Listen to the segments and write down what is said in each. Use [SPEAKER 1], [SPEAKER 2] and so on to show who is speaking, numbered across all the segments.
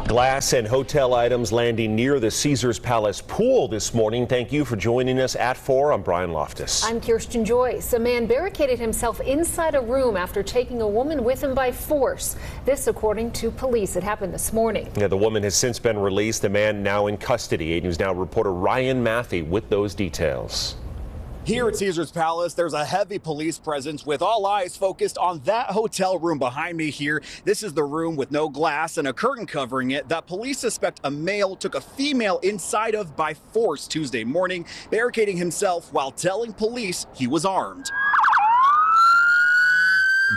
[SPEAKER 1] Glass and hotel items landing near the Caesars Palace pool this morning. Thank you for joining us at 4. I'm Brian Loftus.
[SPEAKER 2] I'm Kirsten Joyce. A man barricaded himself inside a room after taking a woman with him by force. This according to police. It happened this morning.
[SPEAKER 1] Yeah, the woman has since been released. The man now in custody. 8 News Now reporter Ryan Matthey with those details.
[SPEAKER 3] Here at Caesars Palace, there's a heavy police presence with all eyes focused on that hotel room behind me here. This is the room with no glass and a curtain covering it that police suspect a male took a female inside of by force Tuesday morning, barricading himself while telling police he was armed.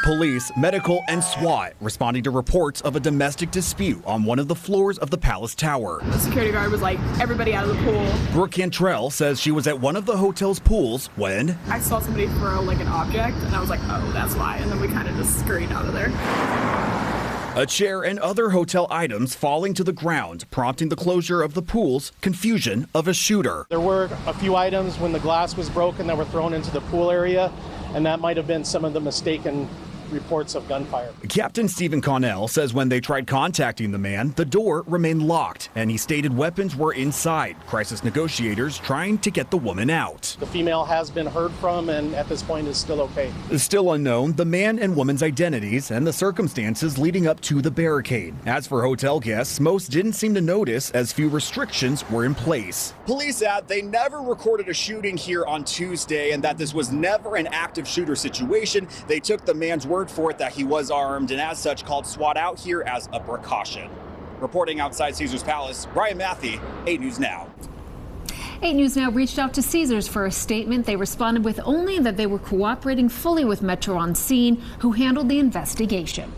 [SPEAKER 3] Police, medical, and SWAT responding to reports of a domestic dispute on one of the floors of the Palace Tower.
[SPEAKER 4] The security guard was like, everybody out of the pool.
[SPEAKER 3] Brooke Cantrell says she was at one of the hotel's pools when
[SPEAKER 4] I saw somebody throw like an object and I was like, oh, that's why. And then we kind of just scurried out of there.
[SPEAKER 3] a chair and other hotel items falling to the ground, prompting the closure of the pool's confusion of a shooter.
[SPEAKER 5] There were a few items when the glass was broken that were thrown into the pool area, and that might have been some of the mistaken reports of gunfire.
[SPEAKER 3] Captain Stephen Connell says when they tried contacting the man, the door remained locked, and he stated weapons were inside. Crisis negotiators trying to get the woman out.
[SPEAKER 5] The female has been heard from and at this point is still okay.
[SPEAKER 3] Still unknown, the man and woman's identities and the circumstances leading up to the barricade. As for hotel guests, most didn't seem to notice as few restrictions were in place. Police add they never recorded a shooting here on Tuesday and that this was never an active shooter situation. They took the man's word for it that he was armed and as such called SWAT out here as a precaution. Reporting outside Caesars Palace, Brian Matthey, 8 News Now.
[SPEAKER 2] 8 News Now reached out to Caesars for a statement. They responded with only that they were cooperating fully with Metro on scene, who handled the investigation.